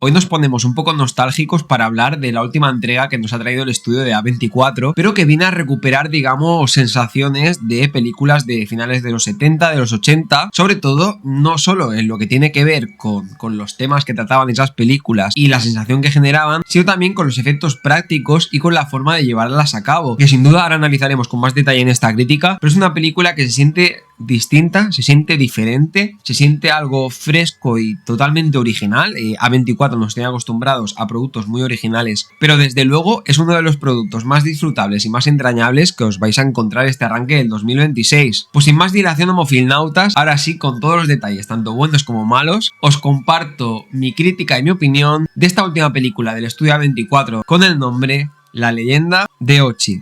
Hoy nos ponemos un poco nostálgicos para hablar de la última entrega que nos ha traído el estudio de A24, pero que viene a recuperar, digamos, sensaciones de películas de finales de los 70, de los 80, sobre todo, no solo en lo que tiene que ver con los temas que trataban esas películas y la sensación que generaban, sino también con los efectos prácticos y con la forma de llevarlas a cabo, que sin duda ahora analizaremos con más detalle en esta crítica, pero es una película que se siente distinta, se siente diferente, se siente algo fresco y totalmente original. A24 nos tiene acostumbrados a productos muy originales, pero desde luego es uno de los productos más disfrutables y más entrañables que os vais a encontrar este arranque del 2026. Pues sin más dilación, homofilnautas, ahora sí, con todos los detalles, tanto buenos como malos, os comparto mi crítica y mi opinión de esta última película del estudio A24 con el nombre La leyenda de Ochi.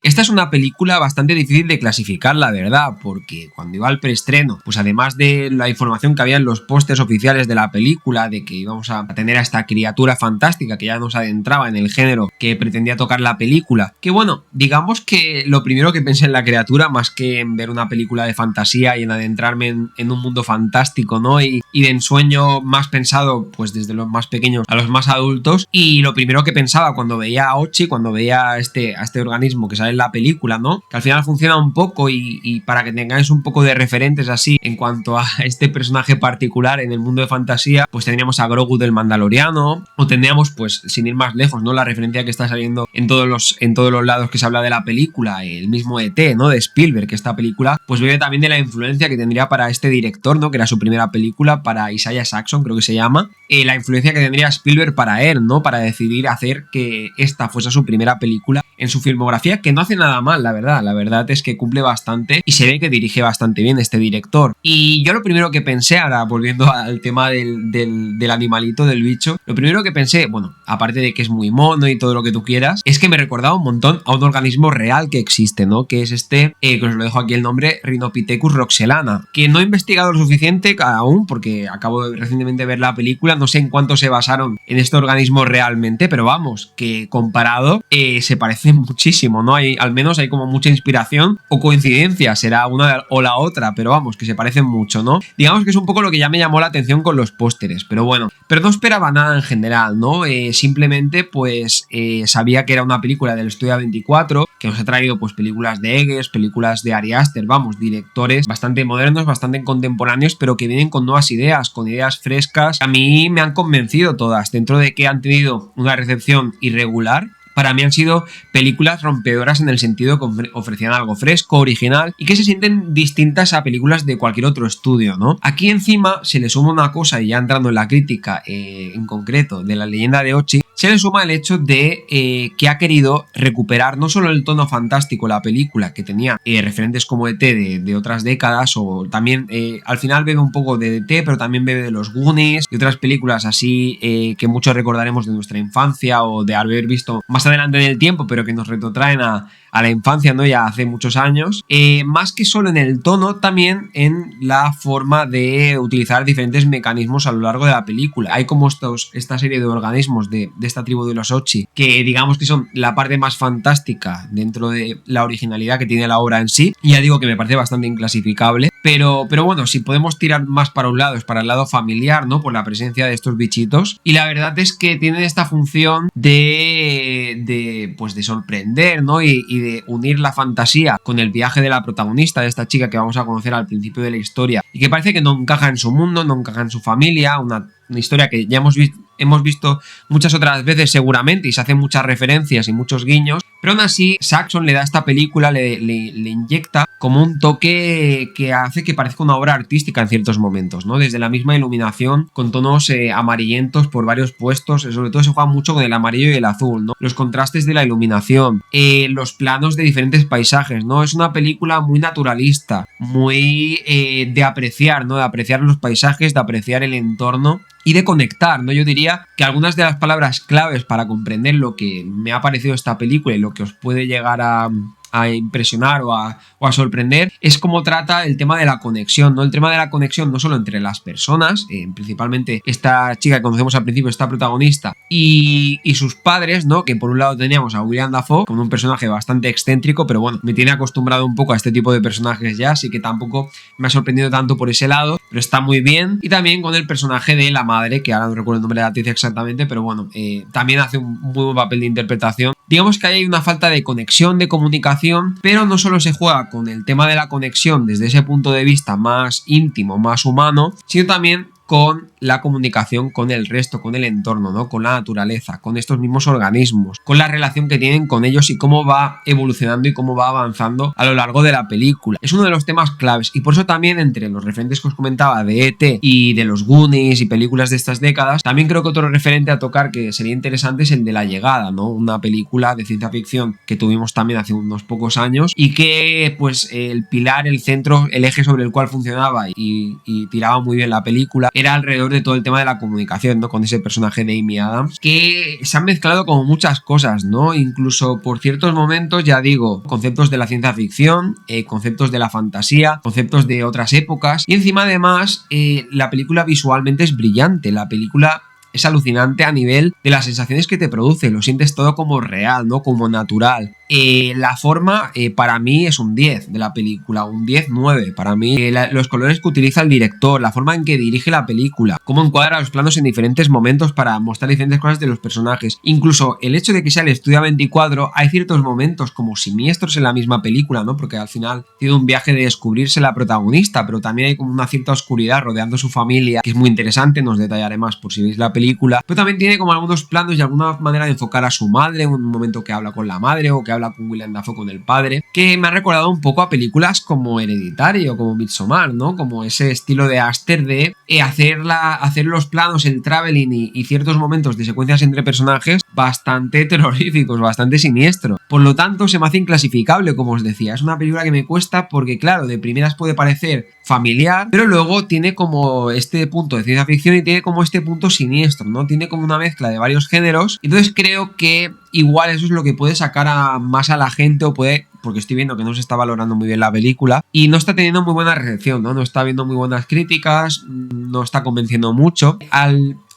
Esta es una película bastante difícil de clasificar, la verdad, porque cuando iba al preestreno, pues además de la información que había en los pósters oficiales de la película, de que íbamos a tener a esta criatura fantástica que ya nos adentraba en el género que pretendía tocar la película, que bueno, digamos que lo primero que pensé en la criatura, más que en ver una película de fantasía y en adentrarme en un mundo fantástico, ¿no? Y de ensueño más pensado, pues desde los más pequeños a los más adultos, y lo primero que pensaba cuando veía a Ochi, cuando veía a este organismo que sale en la película, ¿no? Que al final funciona un poco y para que tengáis un poco de referentes así en cuanto a este personaje particular en el mundo de fantasía, pues tendríamos a Grogu del Mandaloriano, o tendríamos, pues sin ir más lejos, ¿no? La referencia que está saliendo en todos los lados que se habla de la película, el mismo E.T., ¿no? De Spielberg, que esta película pues bebe también de la influencia que tendría para este director, ¿no? Que era su primera película, para Isaiah Saxon, creo que se llama, la influencia que tendría Spielberg para él, ¿no? Para decidir hacer que esta fuese su primera película en su filmografía, que no hace nada mal, la verdad es que cumple bastante y se ve que dirige bastante bien este director. Y yo lo primero que pensé, ahora volviendo al tema del animalito, del bicho, lo primero que pensé, bueno, aparte de que es muy mono y todo lo que tú quieras, es que me recordaba un montón a un organismo real que existe, ¿no? Que es este, que os lo dejo aquí el nombre, Rhinopithecus roxelana, que no he investigado lo suficiente aún, porque acabo de recientemente ver la película, no sé en cuánto se basaron en este organismo realmente, pero vamos, que comparado se parece muchísimo, ¿no? Al menos hay como mucha inspiración o coincidencia, será una o la otra, pero vamos, que se parecen mucho, ¿no? Digamos que es un poco lo que ya me llamó la atención con los pósteres, pero bueno, pero no esperaba nada en general, ¿no? Simplemente pues sabía que era una película del estudio A24, que nos ha traído pues películas de Eggers, películas de Ari Aster, vamos, directores bastante modernos, bastante contemporáneos, pero que vienen con nuevas ideas, con ideas frescas. A mí me han convencido todas, dentro de que han tenido una recepción irregular. Para mí han sido películas rompedoras en el sentido que ofrecían algo fresco, original y que se sienten distintas a películas de cualquier otro estudio, ¿no? Aquí encima se le suma una cosa, y ya entrando en la crítica en concreto de La leyenda de Ochi, se le suma el hecho de que ha querido recuperar no solo el tono fantástico la película, que tenía referentes como E.T. de otras décadas, o también al final bebe un poco de E.T., pero también bebe de los Goonies y otras películas así que muchos recordaremos de nuestra infancia o de haber visto más adelante en el tiempo, pero que nos retrotraen a la infancia, ¿no? Ya hace muchos años. Más que solo en el tono, también en la forma de utilizar diferentes mecanismos a lo largo de la película. Hay como esta serie de organismos de esta tribu de los Ochi, que digamos que son la parte más fantástica dentro de la originalidad que tiene la obra en sí. Y ya digo que me parece bastante inclasificable, pero bueno, si podemos tirar más para un lado, es para el lado familiar, ¿no? Por la presencia de estos bichitos. Y la verdad es que tienen esta función de sorprender, ¿no? Y de unir la fantasía con el viaje de la protagonista, de esta chica que vamos a conocer al principio de la historia y que parece que no encaja en su mundo, no encaja en su familia, una historia que ya hemos visto muchas otras veces seguramente y se hacen muchas referencias y muchos guiños, pero aún así Saxon le da a esta película, le inyecta como un toque que hace que parezca una obra artística en ciertos momentos, ¿no? Desde la misma iluminación, con tonos amarillentos por varios puestos, sobre todo se juega mucho con el amarillo y el azul, ¿no? Los contrastes de la iluminación, los planos de diferentes paisajes, ¿no? Es una película muy naturalista, muy de apreciar, ¿no? De apreciar los paisajes, de apreciar el entorno y de conectar, ¿no? Yo diría que algunas de las palabras claves para comprender lo que me ha parecido esta película y lo que os puede llegar a a impresionar o a sorprender es cómo trata el tema de la conexión, ¿no? El tema de la conexión no solo entre las personas, principalmente esta chica que conocemos al principio, esta protagonista, y sus padres, ¿no? Que por un lado teníamos a William Dafoe como un personaje bastante excéntrico, pero bueno, me tiene acostumbrado un poco a este tipo de personajes ya, así que tampoco me ha sorprendido tanto por ese lado, pero está muy bien. Y también con el personaje de la madre, que ahora no recuerdo el nombre de la actriz exactamente, pero bueno, también hace un muy buen papel de interpretación. Digamos que ahí hay una falta de conexión, de comunicación, pero no solo se juega con el tema de la conexión desde ese punto de vista más íntimo, más humano, sino también con la comunicación con el resto, con el entorno, ¿no? Con la naturaleza, con estos mismos organismos, con la relación que tienen con ellos y cómo va evolucionando y cómo va avanzando a lo largo de la película. Es uno de los temas claves y por eso también entre los referentes que os comentaba de E.T. y de los Goonies y películas de estas décadas, también creo que otro referente a tocar que sería interesante es el de La Llegada, ¿no? Una película de ciencia ficción que tuvimos también hace unos pocos años y que pues el pilar, el centro, el eje sobre el cual funcionaba y tiraba muy bien la película era alrededor de todo el tema de la comunicación, ¿no? Con ese personaje de Amy Adams, que se han mezclado como muchas cosas, ¿no? Incluso por ciertos momentos, ya digo, conceptos de la ciencia ficción, conceptos de la fantasía, conceptos de otras épocas, y encima además la película visualmente es brillante, la película es alucinante a nivel de las sensaciones que te produce, lo sientes todo como real, ¿no? Como natural. La forma para mí es un 10 de la película, un 10-9 para mí. Los colores que utiliza el director, la forma en que dirige la película, cómo encuadra los planos en diferentes momentos para mostrar diferentes cosas de los personajes. Incluso el hecho de que sea el estudio 24, hay ciertos momentos como siniestros en la misma película, ¿no? Porque al final tiene un viaje de descubrirse la protagonista, pero también hay como una cierta oscuridad rodeando su familia, que es muy interesante, no os detallaré más por si veis la película, pero también tiene como algunos planos y alguna manera de enfocar a su madre, un momento que habla con la madre o que habla con William Dafoe con el padre, que me ha recordado un poco a películas como Hereditario o como Midsommar, ¿no? Como ese estilo de Aster de hacer los planos, el traveling y ciertos momentos de secuencias entre personajes bastante terroríficos, bastante siniestros. Por lo tanto, se me hace inclasificable, como os decía. Es una película que me cuesta porque, claro, de primeras puede parecer familiar, pero luego tiene como este punto de ciencia ficción y tiene como este punto siniestro, ¿no? Tiene como una mezcla de varios géneros. Entonces creo que igual eso es lo que puede sacar más a la gente o puede... Porque estoy viendo que no se está valorando muy bien la película y no está teniendo muy buena recepción, ¿no? No está viendo muy buenas críticas, no está convenciendo mucho.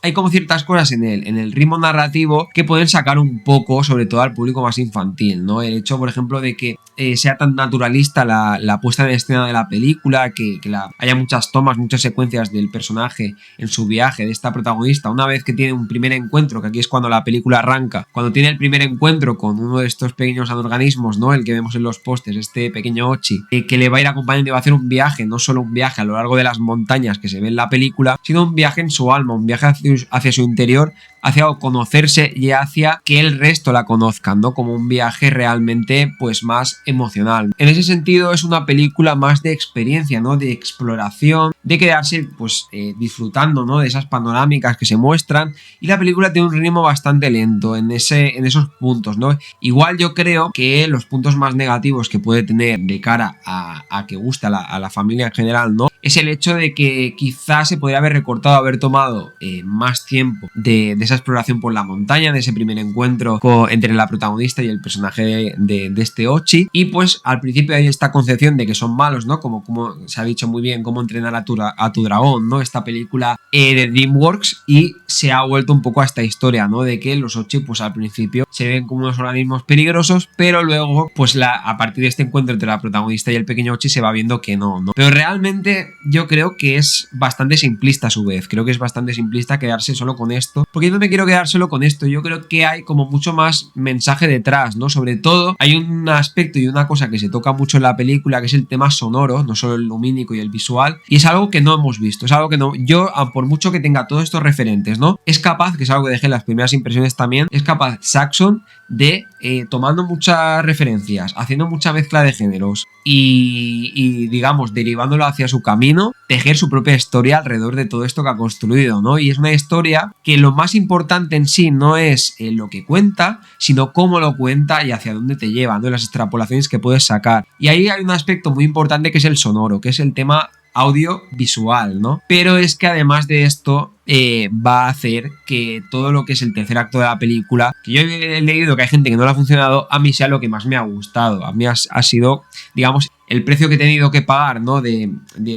Hay como ciertas cosas en el ritmo narrativo que pueden sacar un poco, sobre todo al público más infantil, ¿no? El hecho, por ejemplo, de que sea tan naturalista la puesta en escena de la película, que haya muchas tomas, muchas secuencias del personaje en su viaje, de esta protagonista, una vez que tiene un primer encuentro, que aquí es cuando la película arranca, cuando tiene el primer encuentro con uno de estos pequeños organismos, ¿no? El que vemos en los pósters, este pequeño Ochi, que le va a ir acompañando y va a hacer un viaje, no solo un viaje a lo largo de las montañas que se ve en la película, sino un viaje en su alma, un viaje hacia su interior, hacia conocerse y hacia que el resto la conozcan, ¿no? Como un viaje realmente pues más emocional. En ese sentido es una película más de experiencia, ¿no? De exploración, de quedarse pues disfrutando, ¿no? De esas panorámicas que se muestran, y la película tiene un ritmo bastante lento en esos puntos, ¿no? Igual yo creo que los puntos más negativos que puede tener de cara a que gusta a la familia en general, ¿no? Es el hecho de que quizás se podría haber recortado, haber tomado más tiempo de esa exploración por la montaña, de ese primer encuentro entre la protagonista y el personaje de este Ochi, y pues al principio hay esta concepción de que son malos, ¿no? Como se ha dicho muy bien, cómo entrenar a tu dragón, ¿no? Esta película de DreamWorks, y se ha vuelto un poco a esta historia, ¿no? De que los Ochi pues al principio se ven como unos organismos peligrosos, pero luego pues a partir de este encuentro entre la protagonista y el pequeño Ochi se va viendo que no. Pero realmente yo creo que es bastante simplista a su vez, creo que es bastante simplista quedarse solo con esto, porque yo no me quiero quedar solo con esto, yo creo que hay como mucho más mensaje detrás, ¿no? Sobre todo hay un aspecto y una cosa que se toca mucho en la película, que es el tema sonoro, no solo el lumínico y el visual, y es algo que no hemos visto, es algo que no, yo por mucho que tenga todos estos referentes, ¿no? Es capaz, que es algo que dejé en las primeras impresiones también, es capaz Saxon de, tomando muchas referencias, haciendo mucha mezcla de géneros y digamos, derivándolo hacia su camino, tejer su propia historia alrededor de todo esto que ha construido, ¿no? Y es una historia que lo más importante en sí no es lo que cuenta, sino cómo lo cuenta y hacia dónde te lleva, ¿no? Las extrapolaciones que puedes sacar. Y ahí hay un aspecto muy importante que es el sonoro, que es el tema audiovisual, ¿no? Pero es que además de esto va a hacer que todo lo que es el tercer acto de la película, que yo he leído que hay gente que no le ha funcionado, a mí sea lo que más me ha gustado. A mí ha sido, digamos, el precio que he tenido que pagar, ¿no? De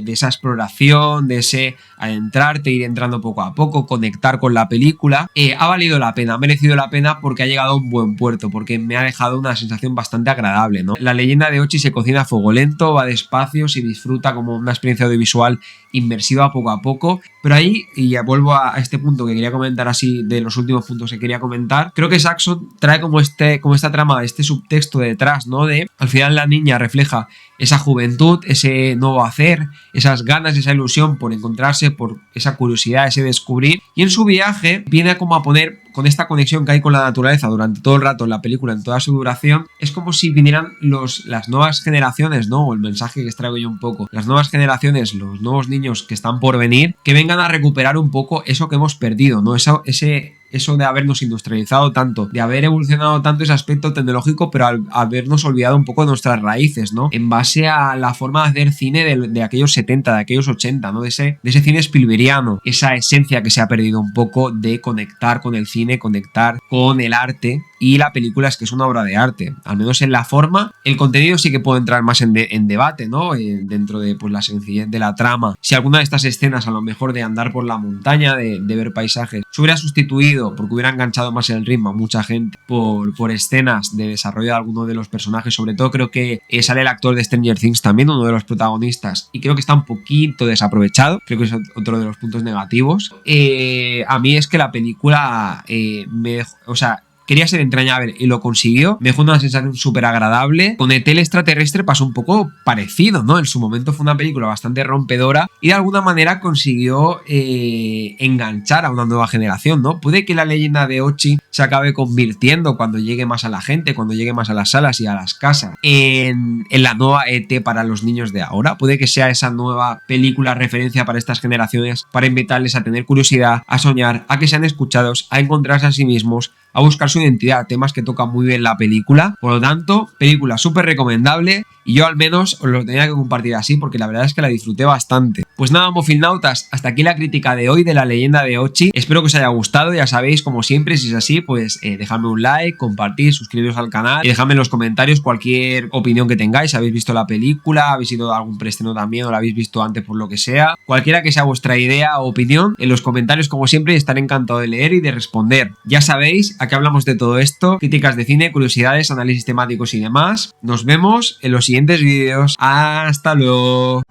esa exploración, de ese adentrarte, ir entrando poco a poco, conectar con la película, ha valido la pena, ha merecido la pena porque ha llegado a un buen puerto, porque me ha dejado una sensación bastante agradable, ¿no? La leyenda de Ochi se cocina a fuego lento, va despacio, se disfruta como una experiencia audiovisual inmersiva poco a poco, pero ahí, y ya vuelvo a este punto que quería comentar así, de los últimos puntos que quería comentar, creo que Saxon trae como esta trama, este subtexto detrás, ¿no? De, al final la niña refleja esa juventud, ese nuevo hacer, esas ganas, esa ilusión por encontrarse, por esa curiosidad, ese descubrir, y en su viaje viene como a poner, con esta conexión que hay con la naturaleza durante todo el rato en la película, en toda su duración, es como si vinieran las nuevas generaciones, ¿no? O el mensaje que extraigo yo un poco, las nuevas generaciones, los nuevos niños que están por venir, que vengan a recuperar un poco eso que hemos perdido, ¿no? Eso de habernos industrializado tanto, de haber evolucionado tanto ese aspecto tecnológico, pero al habernos olvidado un poco de nuestras raíces, ¿no? En base a la forma de hacer cine de aquellos 70, de aquellos 80, ¿no? De ese cine spielbergiano, esa esencia que se ha perdido un poco de conectar con el cine, conectar con el arte, y la película es que es una obra de arte, al menos en la forma. El contenido sí que puede entrar más en debate, ¿no? Dentro de pues, la sencillez de la trama. Si alguna de estas escenas, a lo mejor de andar por la montaña, de ver paisajes, se hubiera sustituido porque hubiera enganchado más el ritmo a mucha gente por escenas de desarrollo de alguno de los personajes, sobre todo creo que sale el actor de Stranger Things también, uno de los protagonistas, y creo que está un poquito desaprovechado, creo que es otro de los puntos negativos. A mí es que la película quería ser entrañable y lo consiguió. Me dejó una sensación súper agradable. Con ET el extraterrestre pasó un poco parecido, ¿no? En su momento fue una película bastante rompedora y de alguna manera consiguió enganchar a una nueva generación, ¿no? Puede que la leyenda de Ochi se acabe convirtiendo cuando llegue más a la gente, cuando llegue más a las salas y a las casas, en la nueva ET para los niños de ahora. Puede que sea esa nueva película referencia para estas generaciones, para invitarles a tener curiosidad, a soñar, a que sean escuchados, a encontrarse a sí mismos, a buscar su identidad, temas que tocan muy bien la película. Por lo tanto, película súper recomendable y yo al menos os lo tenía que compartir así porque la verdad es que la disfruté bastante. Pues nada, Mofilnautas, hasta aquí la crítica de hoy de la leyenda de Ochi. Espero que os haya gustado, ya sabéis, como siempre, si es así, pues dejadme un like, compartir, suscribiros al canal y dejadme en los comentarios cualquier opinión que tengáis. Si habéis visto la película, habéis ido a algún preestreno también o la habéis visto antes por lo que sea. Cualquiera que sea vuestra idea o opinión, en los comentarios como siempre estaré encantado de leer y de responder. Ya sabéis, aquí hablamos de todo esto, críticas de cine, curiosidades, análisis temáticos y demás. Nos vemos en los siguientes vídeos. ¡Hasta luego!